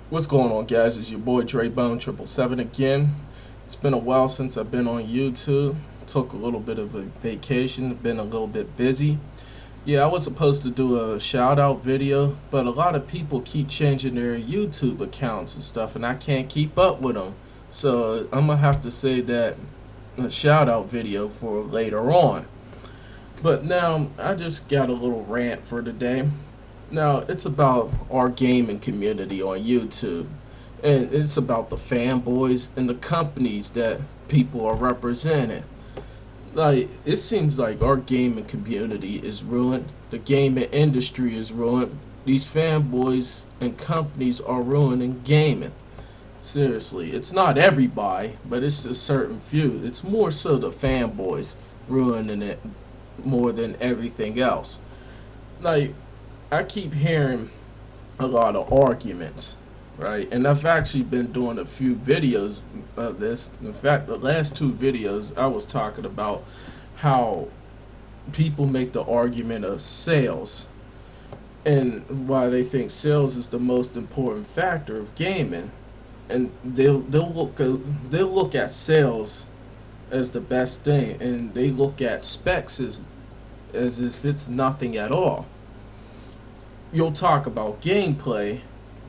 What's going on, guys? It's your boy Dre Bone 777 again. It's been a while since I've been on YouTube. Took a little bit of a vacation, been a little bit busy. Yeah, I was supposed to do a shout out video, but a lot of people keep changing their YouTube accounts and stuff, and I can't keep up with them. So I'm gonna have to say that a shout out video for later on. But now I just got a little rant for today. Now it's about our gaming community on YouTube, and it's about the fanboys and the companies that people are representing. Like, it seems like our gaming community is ruined. The gaming industry is ruined. These fanboys and companies are ruining gaming. Seriously, it's not everybody, but it's a certain few. It's more so the fanboys ruining it more than everything else. Like, I keep hearing a lot of arguments, right? And I've actually been doing a few videos of this. In fact, the last two videos I was talking about how people make the argument of sales and why they think sales is the most important factor of gaming, and they'll look at sales as the best thing, and they look at specs as if it's nothing at all. You'll talk about gameplay,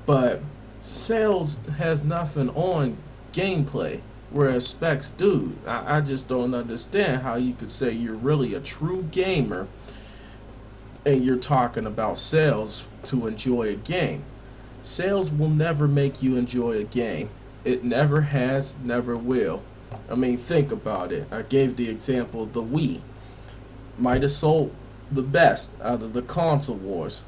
but sales has nothing on gameplay, whereas specs do. I just don't understand how you could say you're really a true gamer and you're talking about sales to enjoy a game. Sales will never make you enjoy a game. It never has, never will. I mean, think about it. I gave the example of the Wii. Might have sold the best out of the console wars,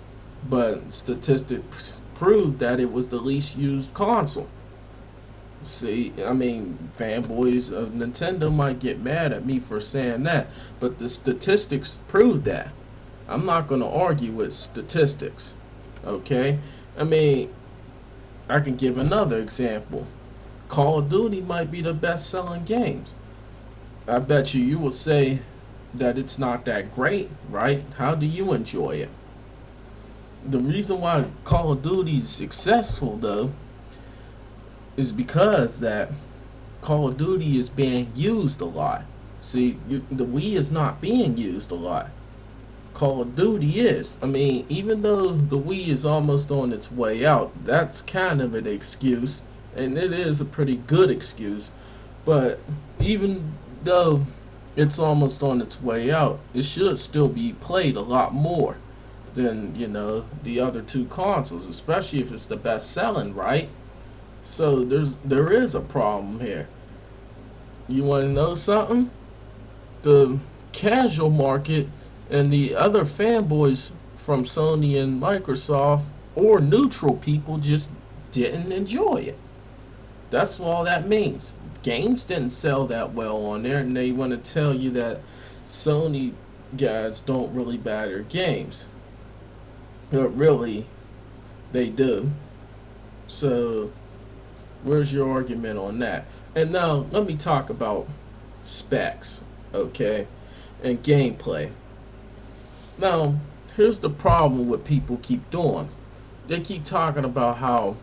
but statistics proved that it was the least used console. See, I mean, fanboys of Nintendo might get mad at me for saying that, but the statistics prove that. I'm not going to argue with statistics, okay? I mean, I can give another example. Call of Duty might be the best selling games. I bet you will say that it's not that great, right? How do you enjoy it? The reason why Call of Duty is successful, though, is because that Call of Duty is being used a lot. See, the Wii is not being used a lot. Call of Duty is. I mean, even though the Wii is almost on its way out, that's kind of an excuse, and it is a pretty good excuse. But even though it's almost on its way out, it should still be played a lot more than, the other two consoles, especially if it's the best selling, right? So there is a problem here. You want to know something? The casual market and the other fanboys from Sony and Microsoft or neutral people just didn't enjoy it. That's all that means. Games didn't sell that well on there, and they want to tell you that Sony guys don't really buy their games. But really, they do. So, where's your argument on that? And now, let me talk about specs, okay? And gameplay. Now, here's the problem what people keep doing. They keep talking about how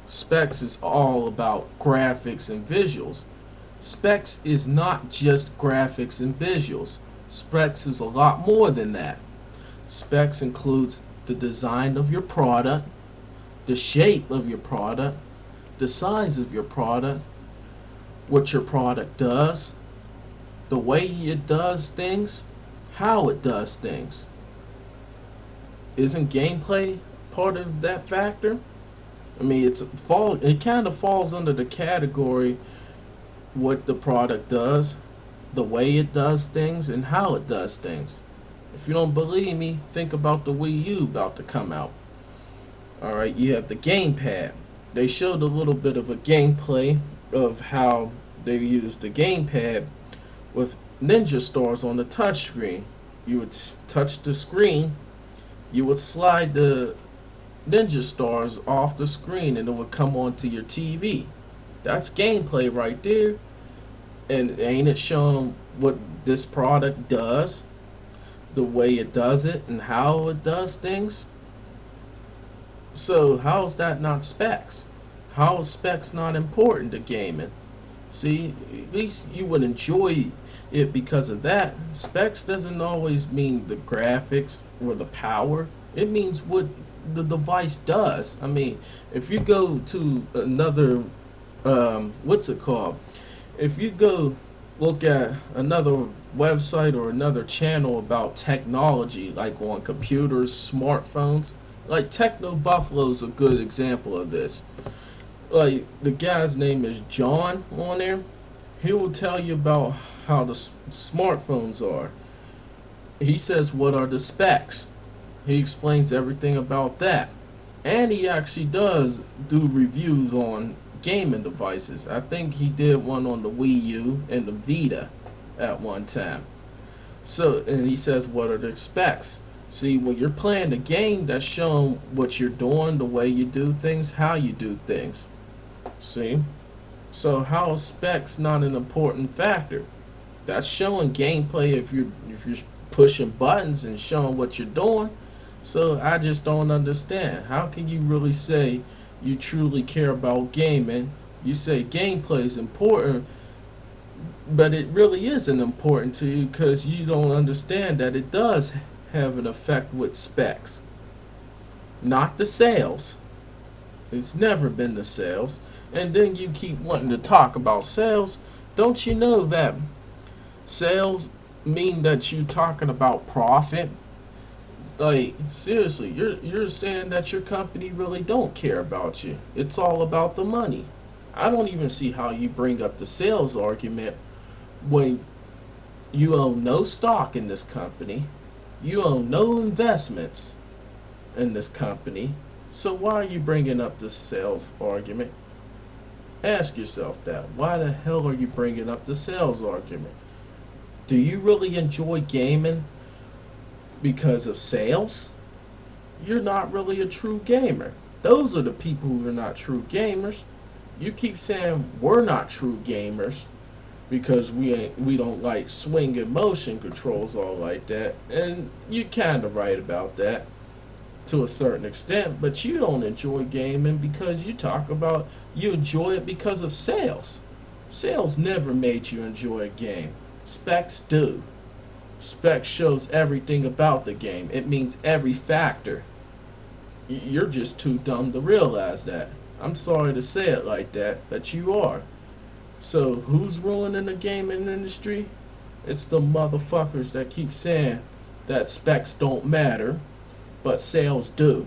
specs is all about graphics and visuals. Specs is not just graphics and visuals. Specs is a lot more than that. Specs includes the design of your product, the shape of your product, the size of your product, what your product does, the way it does things, how it does things. Isn't gameplay part of that factor? I mean, it kind of falls under the category what the product does, the way it does things, and how it does things. If you don't believe me, think about the Wii U about to come out. Alright, you have the gamepad. They showed a little bit of a gameplay of how they used the gamepad with ninja stars on the touchscreen. You would touch the screen, you would slide the ninja stars off the screen, and it would come onto your TV. That's gameplay right there. And ain't it showing what this product does, the way it does it, and how it does things? So how's that not specs? How is specs not important to gaming? See, at least you would enjoy it because of that. Specs doesn't always mean the graphics or the power. It means what the device does. I mean, if you go to another, what's it called? If you go look at another website or another channel about technology, like on computers, smartphones, like Techno Buffalo is a good example of this. Like the guy's name is John on there. He will tell you about how the smartphones are. He says what are the specs. He explains everything about that. And he actually does do reviews on gaming devices. I think he did one on the Wii U and the Vita at one time. So, and he says what are the specs. See, when you're playing the game, that's showing what you're doing, the way you do things, how you do things. See? So how is specs not an important factor? That's showing gameplay if you're pushing buttons and showing what you're doing. So I just don't understand. How can you really say you truly care about gaming? You say gameplay is important, but it really isn't important to you because you don't understand that it does have an effect with specs, not the sales. It's never been the sales. And then you keep wanting to talk about sales. Don't you know that sales mean that you're talking about profit? Like, seriously, you're saying that your company really don't care about you. It's all about the money. I don't even see how you bring up the sales argument when you own no stock in this company. You own no investments in this company. So why are you bringing up the sales argument? Ask yourself that. Why the hell are you bringing up the sales argument? Do you really enjoy gaming because of sales? You're not really a true gamer. Those are the people who are not true gamers. You keep saying we're not true gamers because we don't like swing and motion controls all like that, and you're kind of right about that to a certain extent, but you don't enjoy gaming because you talk about you enjoy it because of sales. Sales never made you enjoy a game. Specs do. Specs shows everything about the game. It means every factor. You're just too dumb to realize that. I'm sorry to say it like that, but you are. So who's ruining the gaming industry? It's the motherfuckers that keep saying that specs don't matter, but sales do.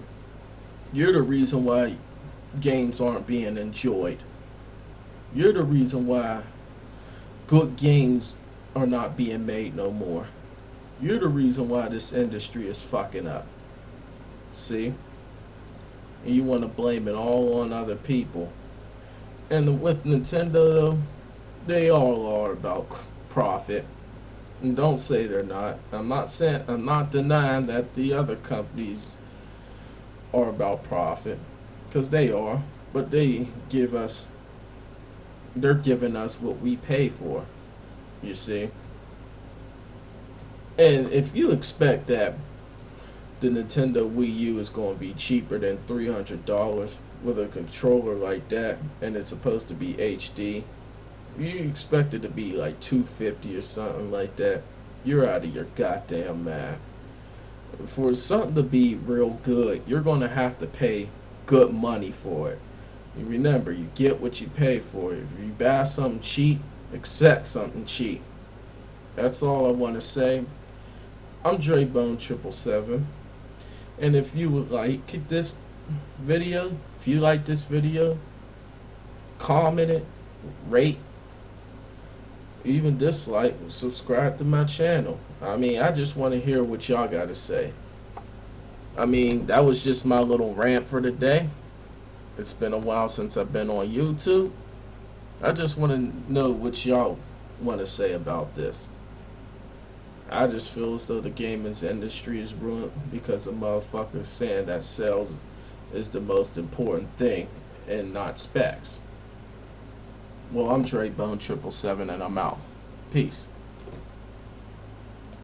You're the reason why games aren't being enjoyed. You're the reason why good games are not being made no more. You're the reason why this industry is fucking up. See? And you want to blame it all on other people. And with Nintendo, though, they all are about profit. And don't say they're not. I'm not denying that the other companies are about profit, because they are. But they're giving us what we pay for. You see. And if you expect that the Nintendo Wii U is going to be cheaper than $300 with a controller like that, and it's supposed to be HD, you expect it to be like $250 or something like that, you're out of your goddamn mind. For something to be real good, you're going to have to pay good money for it. You remember, you get what you pay for. If you buy something cheap, expect something cheap. That's all I want to say. I'm Dre Bone 777. And if you would like this video, if you like this video, comment it, rate, even dislike, subscribe to my channel. I mean, I just want to hear what y'all got to say. I mean, that was just my little rant for today. It's been a while since I've been on YouTube. I just want to know what y'all want to say about this. I just feel as though the gaming industry is ruined because of motherfuckers saying that sales is the most important thing and not specs. Well, I'm Dre Bone 777 and I'm out. Peace.